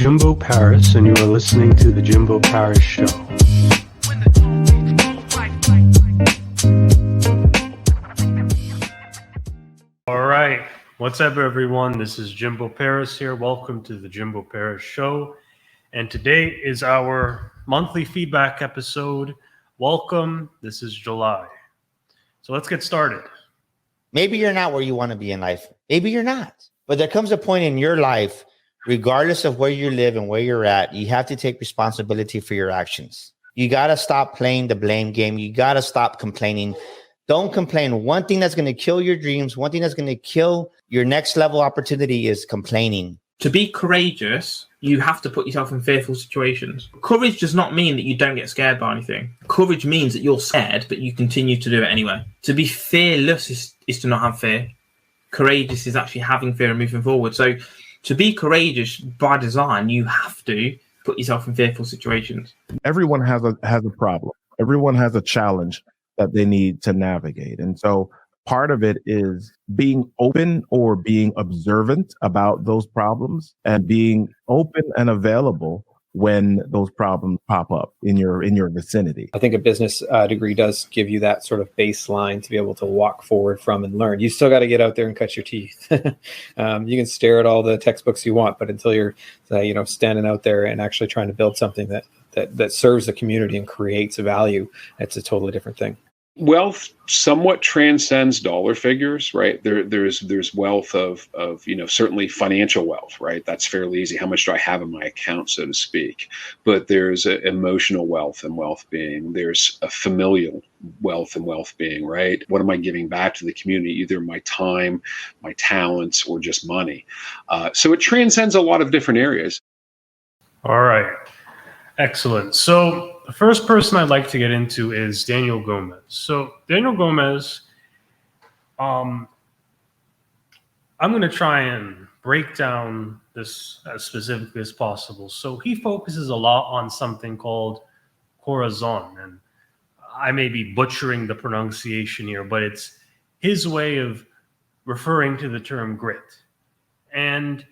Jimbo Paris, and you are listening to The Jimbo Paris Show. All right. What's up, everyone? This is Jimbo Paris here. Welcome to The Jimbo Paris Show. And today is our monthly feedback episode. Welcome. This is July. So let's get started. Maybe you're not where you want to be in life. Maybe you're not. But there comes a point in your life, regardless of where you live and where you're at, you have to take responsibility for your actions. You got to stop playing the blame game. You got to stop complaining. Don't complain. One thing that's going to kill your dreams, one thing that's going to kill your next level opportunity is complaining. To be courageous, you have to put yourself in fearful situations. Courage does not mean that you don't get scared by anything. Courage means that you're scared, but you continue to do it anyway. To be fearless is to not have fear. Courageous is actually having fear and moving forward. So to be courageous by design, you have to put yourself in fearful situations. Everyone has a problem. Everyone has a challenge that they need to navigate. And so part of it is being open or being observant about those problems and being open and available when those problems pop up in your vicinity. I think a business degree does give you that sort of baseline to be able to walk forward from and learn. You still got to get out there and cut your teeth. You can stare at all the textbooks you want, but until you're standing out there and actually trying to build something that serves the community and creates value, it's a totally different thing. Wealth somewhat transcends dollar figures, right? There's wealth of certainly financial wealth, right? That's fairly easy. How much do I have in my account, so to speak? But there's emotional wealth and wealth being. There's a familial wealth and wealth being, right? What am I giving back to the community? Either my time, my talents, or just money. So it transcends a lot of different areas. All right. Excellent. So the first person I'd like to get into is Daniel Gomez. So Daniel Gomez, I'm going to try and break down this as specifically as possible. So he focuses a lot on something called corazon, and I may be butchering the pronunciation here, but it's his way of referring to the term grit. And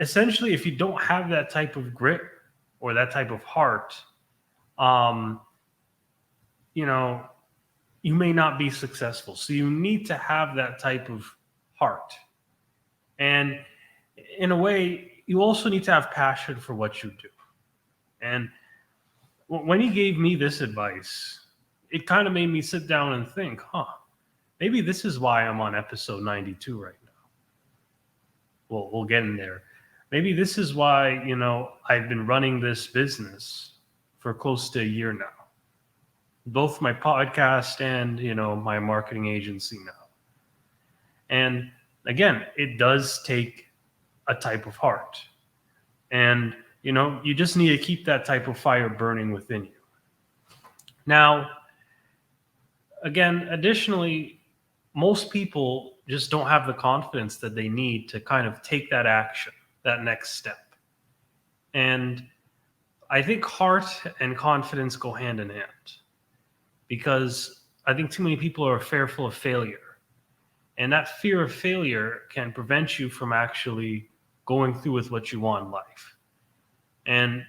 essentially, if you don't have that type of grit or that type of heart, you may not be successful. So you need to have that type of heart. And in a way, you also need to have passion for what you do. And when he gave me this advice, it kind of made me sit down and think, maybe this is why I'm on episode 92 right now. Well, we'll get in there. Maybe this is why, I've been running this business for close to a year now. Both my podcast and, my marketing agency now. And again, it does take a type of heart. And, you just need to keep that type of fire burning within you. Now, again, additionally, most people just don't have the confidence that they need to kind of take that action, that next step. And I think heart and confidence go hand in hand, because I think too many people are fearful of failure. And that fear of failure can prevent you from actually going through with what you want in life. And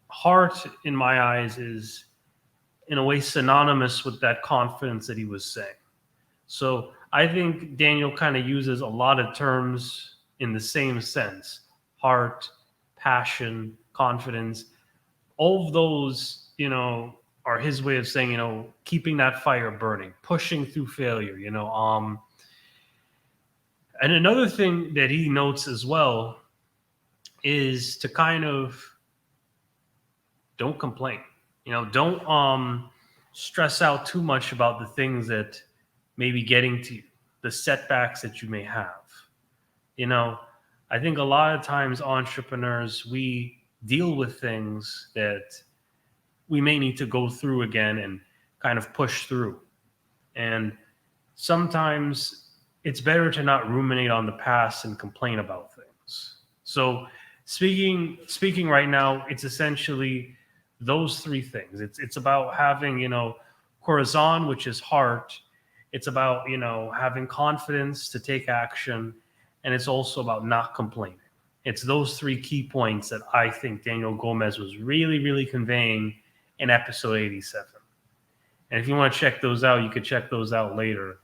heart, in my eyes, is in a way synonymous with that confidence that he was saying. So I think Daniel kind of uses a lot of terms in the same sense: heart, passion, confidence. All of those, are his way of saying, keeping that fire burning, pushing through failure, And another thing that he notes as well is to kind of don't complain. Don't stress out too much about the things that may be getting to you, the setbacks that you may have. I think a lot of times entrepreneurs, we deal with things that we may need to go through again and kind of push through. And sometimes it's better to not ruminate on the past and complain about things. So speaking right now, it's essentially those three things. It's about having, corazon, which is heart. It's about, having confidence to take action. And it's also about not complaining. It's those three key points that I think Daniel Gomez was really, really conveying in episode 87. And if you want to check those out, you could check those out later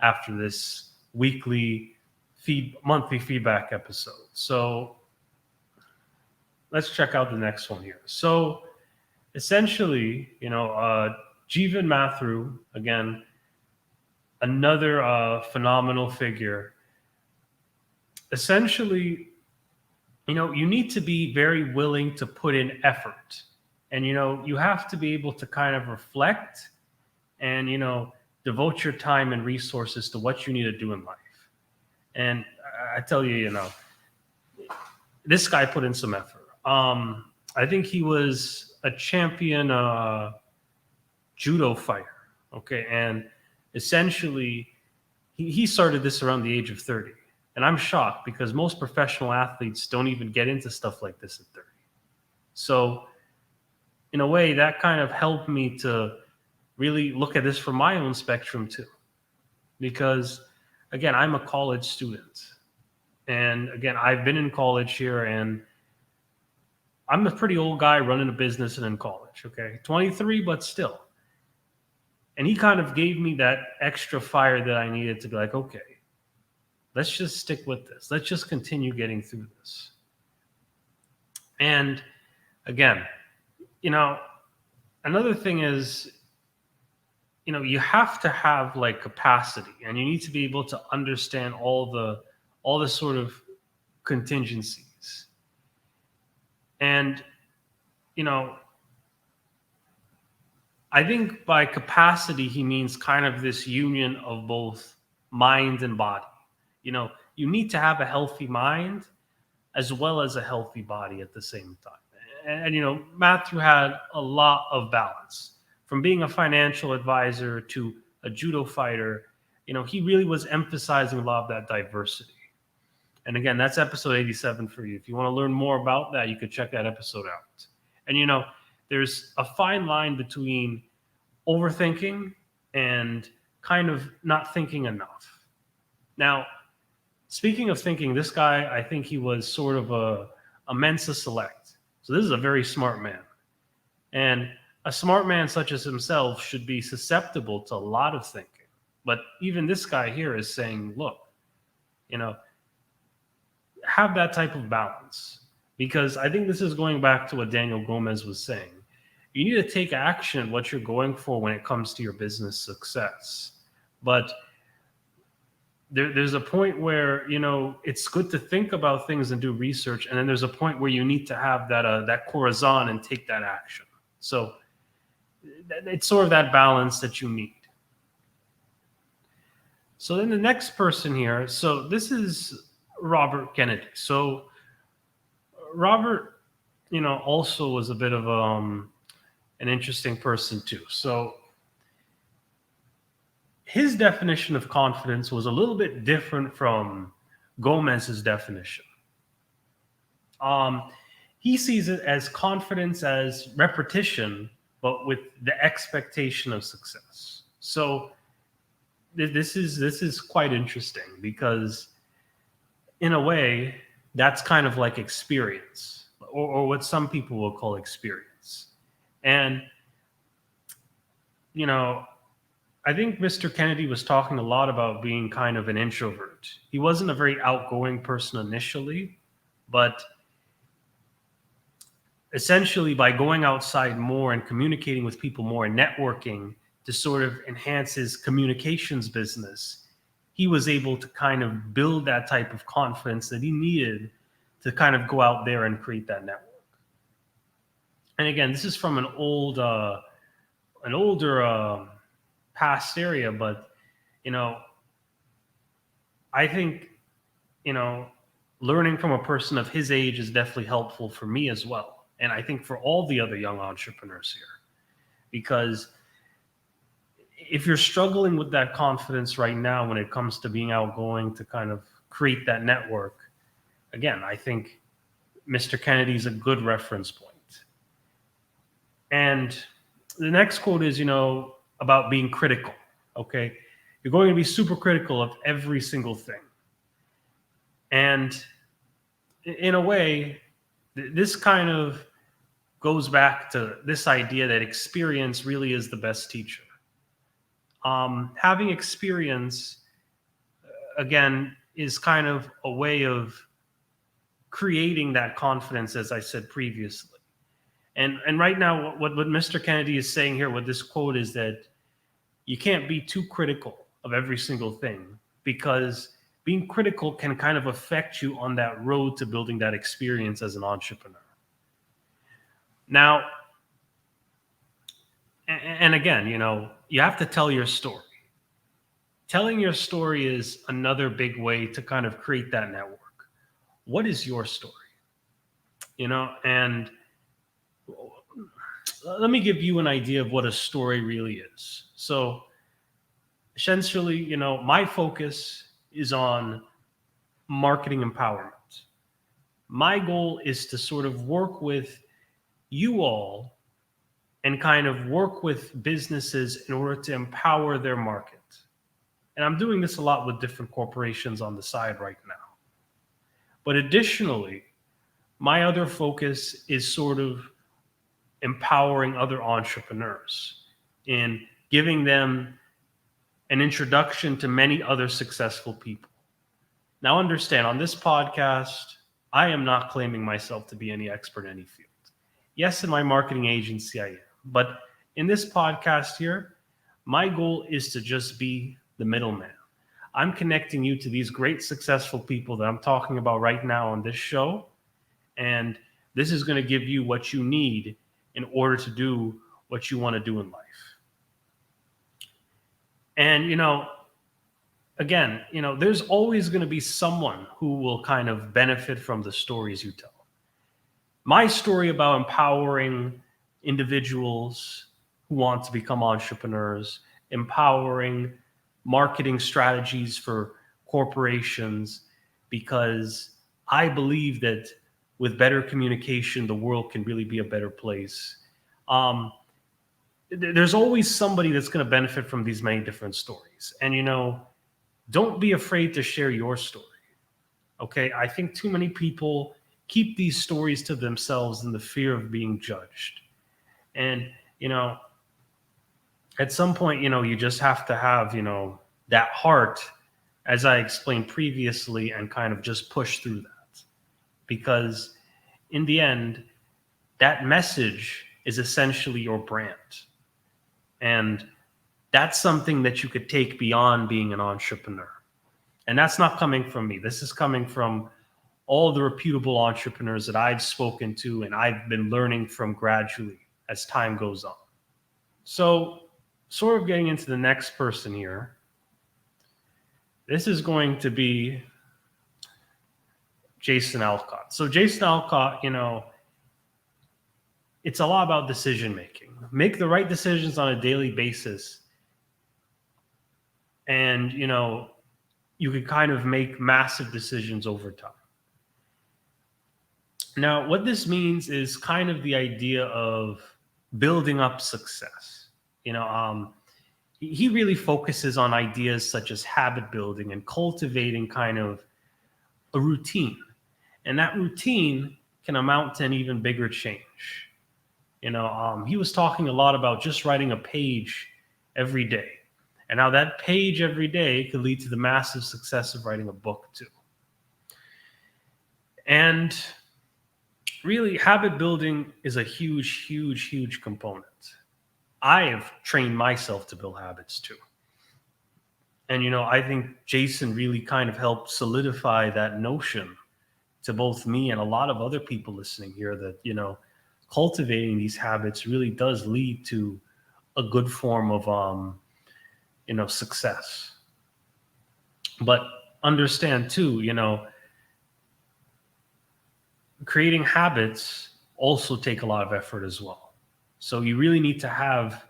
after this monthly feedback episode. So let's check out the next one here. So essentially, Jeevan Matharu, again, another phenomenal figure. Essentially, you need to be very willing to put in effort. And, you have to be able to kind of reflect and, devote your time and resources to what you need to do in life. And I tell you, this guy put in some effort. I think he was a champion judo fighter. Okay. And essentially, he started this around the age of 30. And I'm shocked because most professional athletes don't even get into stuff like this at 30. So in a way, that kind of helped me to really look at this from my own spectrum too. Because again, I'm a college student. And again, I've been in college here and I'm a pretty old guy running a business and in college, okay? 23, but still. And he kind of gave me that extra fire that I needed to be like, okay, let's just stick with this. Let's just continue getting through this. And again, another thing is, you have to have like capacity and you need to be able to understand all the sort of contingencies. And, I think by capacity, he means kind of this union of both mind and body. You need to have a healthy mind as well as a healthy body at the same time. And Matthew had a lot of balance. From being a financial advisor to a judo fighter, he really was emphasizing a lot of that diversity. And again, that's episode 87 for you. If you want to learn more about that, you could check that episode out. And there's a fine line between overthinking and kind of not thinking enough. Now, speaking of thinking, this guy, I think he was sort of a Mensa select. So this is a very smart man. And a smart man such as himself should be susceptible to a lot of thinking. But even this guy here is saying, look, have that type of balance. Because I think this is going back to what Daniel Gomez was saying. You need to take action what you're going for when it comes to your business success. But there's a point where, it's good to think about things and do research. And then there's a point where you need to have that corazon and take that action. So it's sort of that balance that you need. So then the next person here, so this is Robert Kennedy. So Robert, also was a bit of an interesting person too. So his definition of confidence was a little bit different from Gomez's definition. He sees it as confidence as repetition, but with the expectation of success. So this is quite interesting because in a way, that's kind of like experience or what some people will call experience. And, I think Mr. Kennedy was talking a lot about being kind of an introvert. He wasn't a very outgoing person initially, but essentially by going outside more and communicating with people more and networking to sort of enhance his communications business, he was able to kind of build that type of confidence that he needed to kind of go out there and create that network. And again, this is from an older past area, but I think learning from a person of his age is definitely helpful for me as well, and I think for all the other young entrepreneurs here, because if you're struggling with that confidence right now when it comes to being outgoing to kind of create that network, again, I think Mr. Kennedy is a good reference point. And the next quote is, about being critical, okay? You're going to be super critical of every single thing. And in a way, this kind of goes back to this idea that experience really is the best teacher. Having experience, again, is kind of a way of creating that confidence, as I said previously. And right now, what Mr. Kennedy is saying here with this quote is that you can't be too critical of every single thing, because being critical can kind of affect you on that road to building that experience as an entrepreneur. Now, and again, you have to tell your story. Telling your story is another big way to kind of create that network. What is your story? And let me give you an idea of what a story really is. So essentially, my focus is on marketing empowerment. My goal is to sort of work with you all and kind of work with businesses in order to empower their market. And I'm doing this a lot with different corporations on the side right now. But additionally, my other focus is sort of empowering other entrepreneurs and giving them an introduction to many other successful people. Now understand, on this podcast, I am not claiming myself to be any expert in any field. Yes, in my marketing agency, I am. But in this podcast here, my goal is to just be the middleman. I'm connecting you to these great successful people that I'm talking about right now on this show. And this is going to give you what you need in order to do what you want to do in life. And, again, there's always going to be someone who will kind of benefit from the stories you tell. My story about empowering individuals who want to become entrepreneurs, empowering marketing strategies for corporations, because I believe that with better communication, the world can really be a better place. There's always somebody that's going to benefit from these many different stories. And, don't be afraid to share your story. Okay. I think too many people keep these stories to themselves in the fear of being judged. And, at some point, you just have to have, that heart, as I explained previously, and kind of just push through that. Because in the end, that message is essentially your brand. And that's something that you could take beyond being an entrepreneur. And that's not coming from me. This is coming from all the reputable entrepreneurs that I've spoken to and I've been learning from gradually as time goes on. So, sort of getting into the next person here. This is going to be Jason Alcott. So Jason Alcott, it's a lot about decision making. Make the right decisions on a daily basis. And, you could kind of make massive decisions over time. Now, what this means is kind of the idea of building up success. He really focuses on ideas such as habit building and cultivating kind of a routine. And that routine can amount to an even bigger change. He was talking a lot about just writing a page every day. And how that page every day could lead to the massive success of writing a book too. And really, habit building is a huge, huge, huge component. I have trained myself to build habits too. And, I think Jason really kind of helped solidify that notion to both me and a lot of other people listening here that, cultivating these habits really does lead to a good form of, success. But understand too, creating habits also take a lot of effort as well. So you really need to have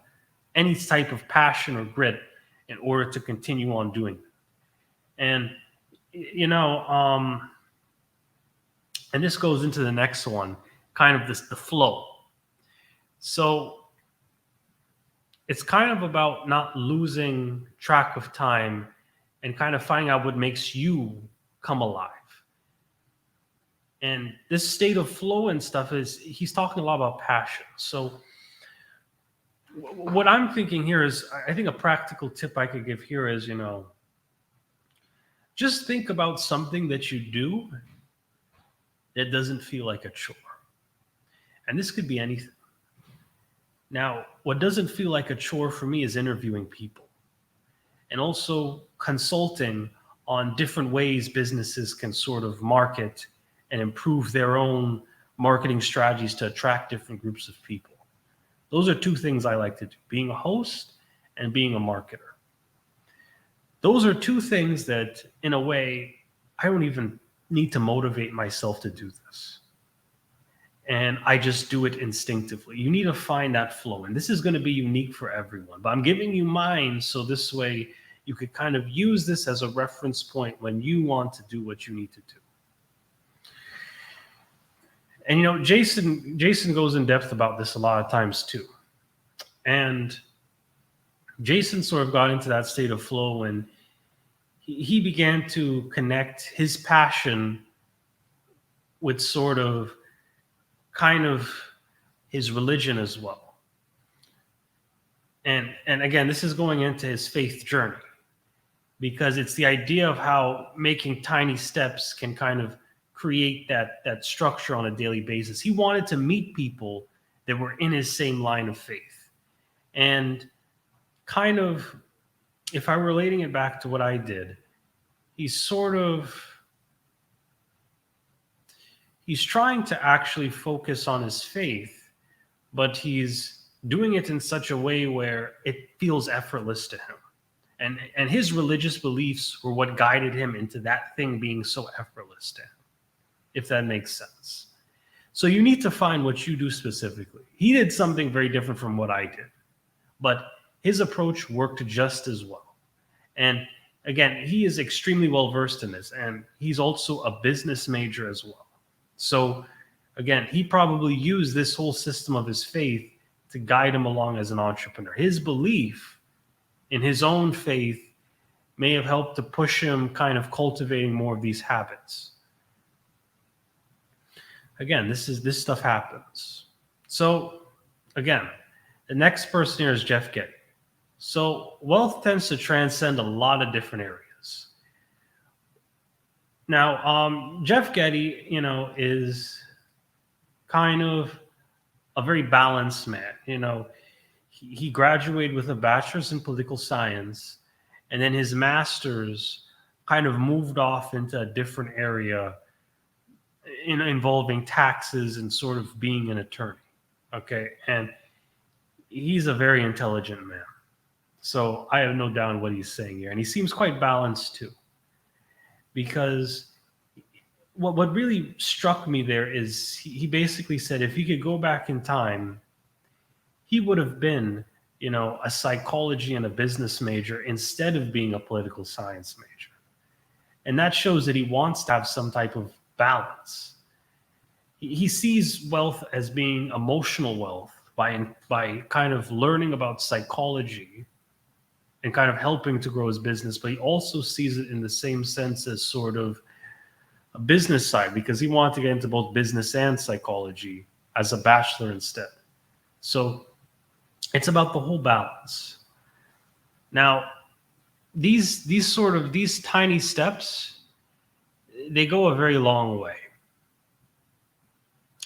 any type of passion or grit in order to continue on doing it. And, and this goes into the next one, kind of the flow. So it's kind of about not losing track of time and kind of finding out what makes you come alive. And this state of flow and stuff is, he's talking a lot about passion. So what I'm thinking here is, I think a practical tip I could give here is, just think about something that you do that doesn't feel like a chore. And this could be anything. Now, what doesn't feel like a chore for me is interviewing people and also consulting on different ways businesses can sort of market and improve their own marketing strategies to attract different groups of people. Those are two things I like to do, being a host and being a marketer. Those are two things that, in a way, I don't even need to motivate myself to do this. And I just do it instinctively. You need to find that flow. And this is going to be unique for everyone. But I'm giving you mine so this way you could kind of use this as a reference point when you want to do what you need to do. And Jason goes in depth about this a lot of times too. And Jason sort of got into that state of flow when he began to connect his passion with sort of kind of his religion as well. And again, this is going into his faith journey, because it's the idea of how making tiny steps can kind of create that structure on a daily basis. He wanted to meet people that were in his same line of faith. And kind of, if I'm relating it back to what I did, he's trying to actually focus on his faith, but he's doing it in such a way where it feels effortless to him. And his religious beliefs were what guided him into that thing being so effortless to him, if that makes sense. So you need to find what you do specifically. He did something very different from what I did, but his approach worked just as well. And again, he is extremely well versed in this, and he's also a business major as well. So again, he probably used this whole system of his faith to guide him along as an entrepreneur. His belief in his own faith may have helped to push him kind of cultivating more of these habits. Again, this stuff happens. So again, the next person here is Jeff Getty. So wealth tends to transcend a lot of different areas. Now, Jeff Getty, is kind of a very balanced man. He graduated with a bachelor's in political science, and then his master's kind of moved off into a different area involving taxes and sort of being an attorney. Okay. And he's a very intelligent man. So I have no doubt in what he's saying here. And he seems quite balanced too. Because what really struck me there is he basically said if he could go back in time, he would have been, a psychology and a business major instead of being a political science major. And that shows that he wants to have some type of balance. He sees wealth as being emotional wealth by kind of learning about psychology and kind of helping to grow his business, but he also sees it in the same sense as sort of a business side, because he wanted to get into both business and psychology as a bachelor instead. So it's about the whole balance. Now, these tiny steps, they go a very long way.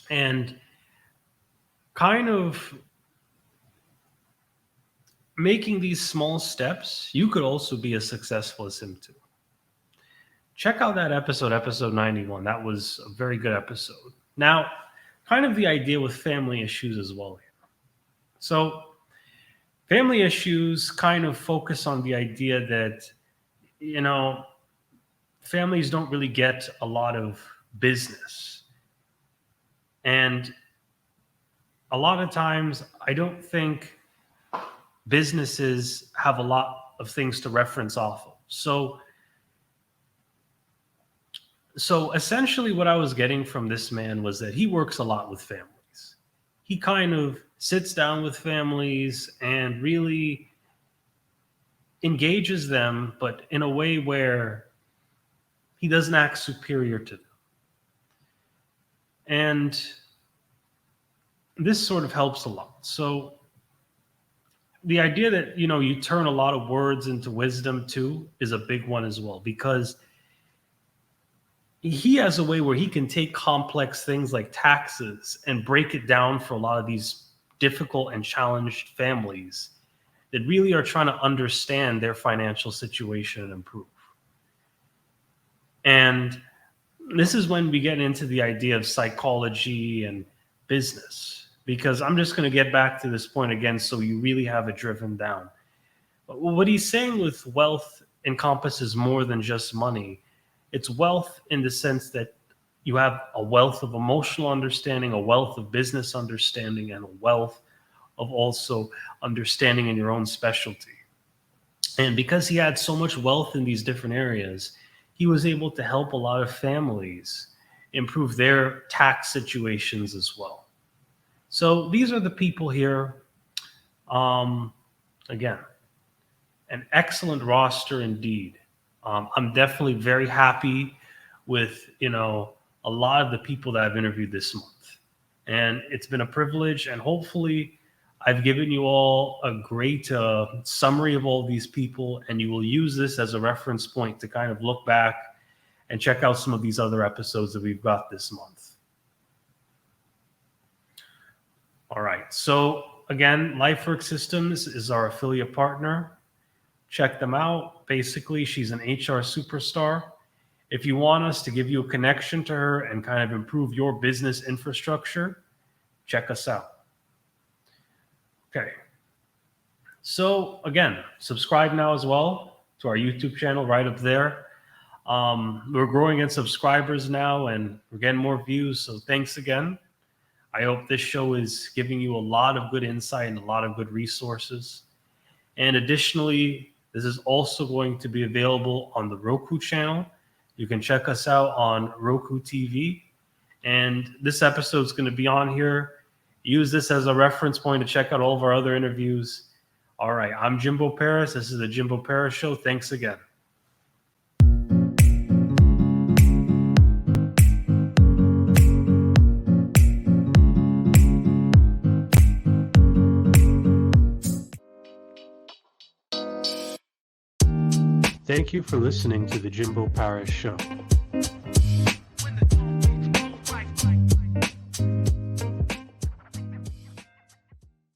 And kind of making these small steps, you could also be as successful as him too. Check out that episode 91. That was a very good episode. Now, kind of the idea with family issues as well here. So family issues kind of focus on the idea that, families don't really get a lot of business. And a lot of times, I don't think businesses have a lot of things to reference off of. So essentially what I was getting from this man was that he works a lot with families. He kind of sits down with families and really engages them, but in a way where he doesn't act superior to them. And this sort of helps a lot. So the idea that, you turn a lot of words into wisdom too is a big one as well, because he has a way where he can take complex things like taxes and break it down for a lot of these difficult and challenged families that really are trying to understand their financial situation and improve. And this is when we get into the idea of psychology and business, because I'm just going to get back to this point again so you really have it driven down. But what he's saying with wealth encompasses more than just money. It's wealth in the sense that you have a wealth of emotional understanding, a wealth of business understanding, and a wealth of also understanding in your own specialty. And because he had so much wealth in these different areas, he was able to help a lot of families improve their tax situations as well. So these are the people here. Again, an excellent roster indeed. I'm definitely very happy with, a lot of the people that I've interviewed this month. And it's been a privilege, and hopefully I've given you all a great summary of all these people, and you will use this as a reference point to kind of look back and check out some of these other episodes that we've got this month. All right. So again, LifeWork Systems is our affiliate partner. Check them out. Basically, she's an HR superstar. If you want us to give you a connection to her and kind of improve your business infrastructure, check us out. Okay. So again, subscribe now as well to our YouTube channel right up there. We're growing in subscribers now and we're getting more views. So thanks again. I hope this show is giving you a lot of good insight and a lot of good resources. And additionally, this is also going to be available on the Roku channel. You can check us out on ROKU TV. And this episode is going to be on here. Use this as a reference point to check out all of our other interviews. All right, I'm Jimbo Paris. This is the Jimbo Paris Show. Thanks again. Thank you for listening to the Jimbo Paris Show.